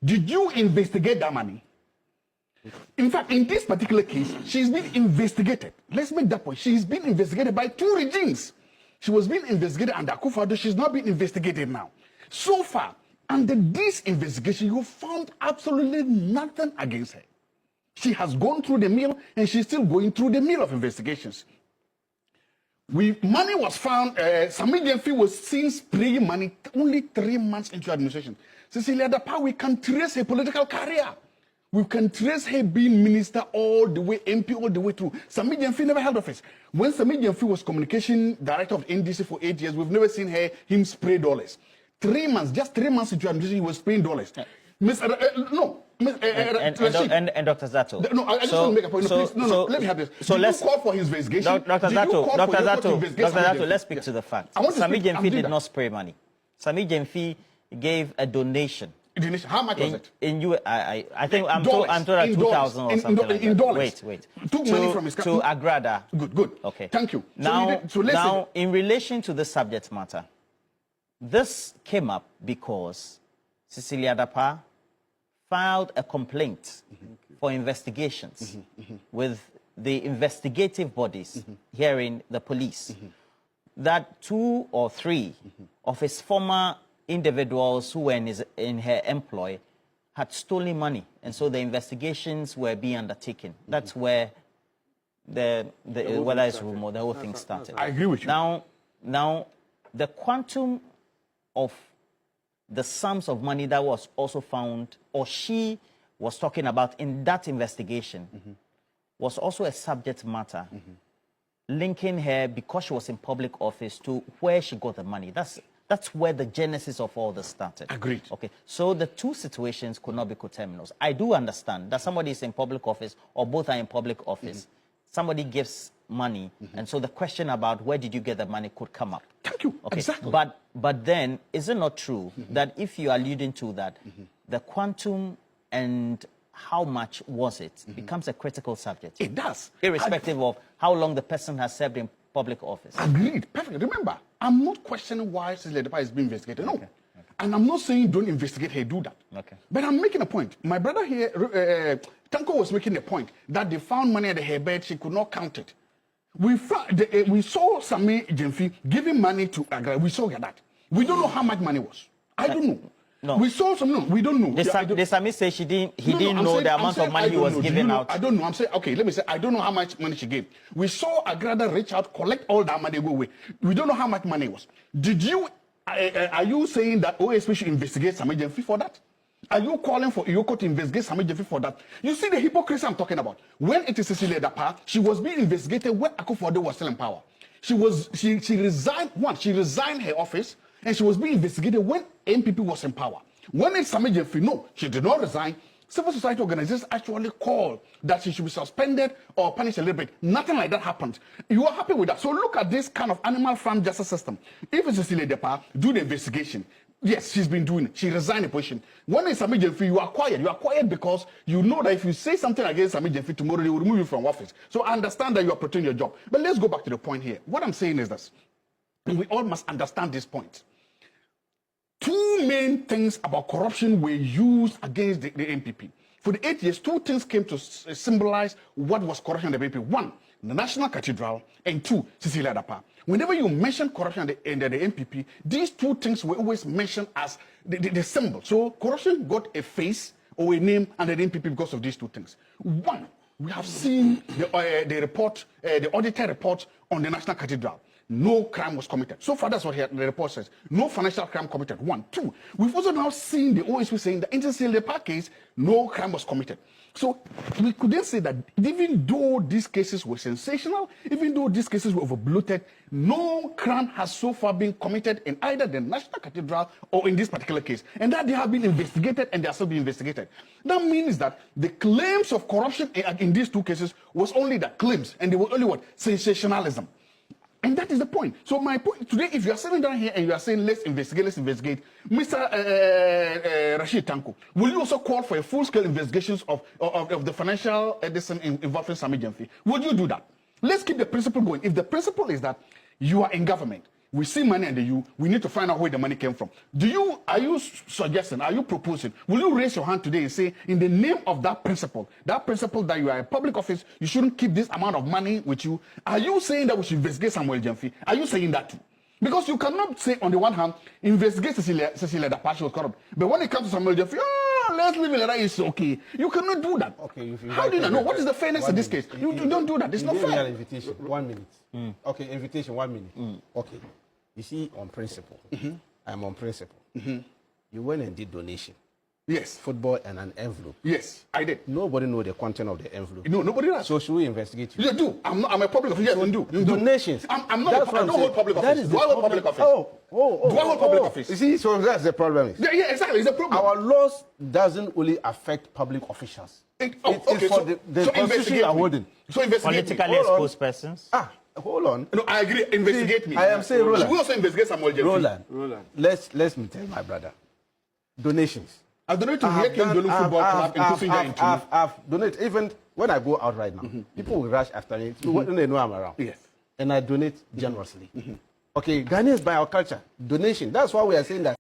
Did you investigate that money? In fact, in this particular case, she's been investigated. Let's make that point. She's been investigated by 2 regimes. She was being investigated under Akufo-Addo. She's not being investigated now. So far, under this investigation, you found absolutely nothing against her. She has gone through the mill, and she's still going through the mill of investigations. Money was found. Sami Gyamfi was seen spraying money only 3 months into administration. Cecilia Dapa, we can trace her political career. We can trace her being minister all the way, MP all the way through. Sami Gyamfi never held office. When Sami Gyamfi was communication director of NDC for 8 years, we've never seen him spray dollars. 3 months, just 3 months into administration, he was spraying dollars. And Dr. Zaato. No, I just want to make a point. No, please, no, let me have this. So let's call for his investigation. Dr. Zaato, let's speak to the facts. Sami Gyamfi did not spray money. Sami Gyamfi gave a donation. Donation. How much was it? I think I'm told at 2,000 or something like in that. Dollars. Wait. Took money from his to Agrada. Good. Okay. Thank you. Now, in relation to the subject matter, this came up because Cecilia Dapa filed a complaint for investigations with the investigative bodies here in the police that 2 or 3 of his former individuals who were in her employ had stolen money, and so the investigations were being undertaken. That's where whether it's rumor, the whole thing started. I agree with you. Now, the quantum of the sums of money that was also found, or she was talking about in that investigation, was also a subject matter linking her, because she was in public office, to where she got the money. That's where the genesis of all this started. Agreed. Okay, so the 2 situations could not be coterminous. I do understand that somebody is in public office, or both are in public office. Somebody gives money, and so the question about where did you get the money could come up. Thank you. Okay. Exactly. But then, is it not true that if you are alluding to that, the quantum and how much was it becomes a critical subject? It does. Irrespective of how long the person has served in public office. Agreed. Perfect. Remember, I'm not questioning why Cecilia Dapa is being investigated. No. Okay. And I'm not saying don't investigate her, do that. Okay. But I'm making a point. My brother here, Tanko, was making a point that they found money under her bed. She could not count it. We saw Sami Gyamfi giving money to Agra. We saw that. We don't know how much money was. I don't know. No. We saw some. No, we don't know. The Sami say he didn't know the amount of money he was giving out. I don't know. I'm saying, okay, let me say, I don't know how much money she gave. We saw Agrada reach out, collect all that money, go away. We don't know how much money it was. Are you saying that OSP should investigate Sami Gyamfi for that? Are you calling for Iyoko to investigate Sami Gyamfi for that? You see the hypocrisy I'm talking about. When it is Cecilia Dapa, she was being investigated when Akufo-Addo was still in power. She resigned her office, and she was being investigated when MPP was in power. When it's Sami Gyamfi, no, she did not resign. Civil society organizations actually called that she should be suspended or punished a little bit. Nothing like that happened. You are happy with that. So look at this kind of animal farm justice system. If it's Cecilia Dapa, do the investigation. Yes, she's been doing it. She resigned the position. When it's Sami Gyamfi, you are quiet. You are quiet because you know that if you say something against Sami Gyamfi tomorrow, they will remove you from office. So I understand that you are protecting your job. But let's go back to the point here. What I'm saying is this. And we all must understand this point. 2 main things about corruption were used against the NPP. For the 8 years, 2 things came to symbolize what was corruption in the NPP. 1, the National Cathedral, and 2, Cecilia Dapa. Whenever you mention corruption in the NPP, these 2 things were always mentioned as the symbol. So corruption got a face or a name under the NPP because of these 2 things. 1, we have seen the report, the auditor report on the National Cathedral. No crime was committed. So far, that's what the report says. No financial crime committed. 1. 2, we've also now seen the OSP saying that in the Cecilia Dapa case, no crime was committed. So we could then say that even though these cases were sensational, even though these cases were overbloated, no crime has so far been committed in either the National Cathedral or in this particular case. And that they have been investigated and they are still being investigated. That means that the claims of corruption in these 2 cases was only the claims, and they were only what? Sensationalism. And that is the point. So my point today, if you are sitting down here and you are saying, let's investigate, Mr. Rashid Tanko, will you also call for a full-scale investigations of the financial edition involving Sami Gyamfi? Would you do that? Let's keep the principle going. If the principle is that you are in government, We see money under you. We need to find out where the money came from. Are you suggesting, are you proposing, will you raise your hand today and say, in the name of that principle that you are a public office, you shouldn't keep this amount of money with you? Are you saying that we should investigate Samuel Gyamfi? Are you saying that too? Because you cannot say, on the one hand, investigate Cecilia Dapaah, she was corrupt. But when it comes to Samuel Gyamfi, let's leave it like that, it's okay. You cannot do that. Okay, how do you know? What is the fairness in this case? You don't do that. It's not fair. Invitation, 1 minute. Okay, invitation, 1 minute. Okay. You see, on principle. I'm on principle. You went and did donation. Yes. Football and an envelope. Yes, I did. Nobody knows the content of the envelope. No, nobody does. So should we investigate you? You do. I'm a public office. Yes, you do. Donations. I'm not. I don't hold public office. Do I hold public office? Do I hold public office? You see, so that's the problem. Yeah, exactly. It's a problem. Our laws doesn't only affect public officials. Okay. It's for the constitution you are holding. So investigate Politically exposed persons. Hold on. No, I agree. Investigate me. I am saying, Roland. We also investigate Samuel Gyamfi. Roland. Let's me tell my brother. Donations. I donate to Yeke Ndolu Football Club in Kusinga in Chile. I've donated. Even when I go out right now, people will rush after me when they know I'm around. Yes. And I donate generously. Okay, Ghanaians by our culture, donation. That's why we are saying that.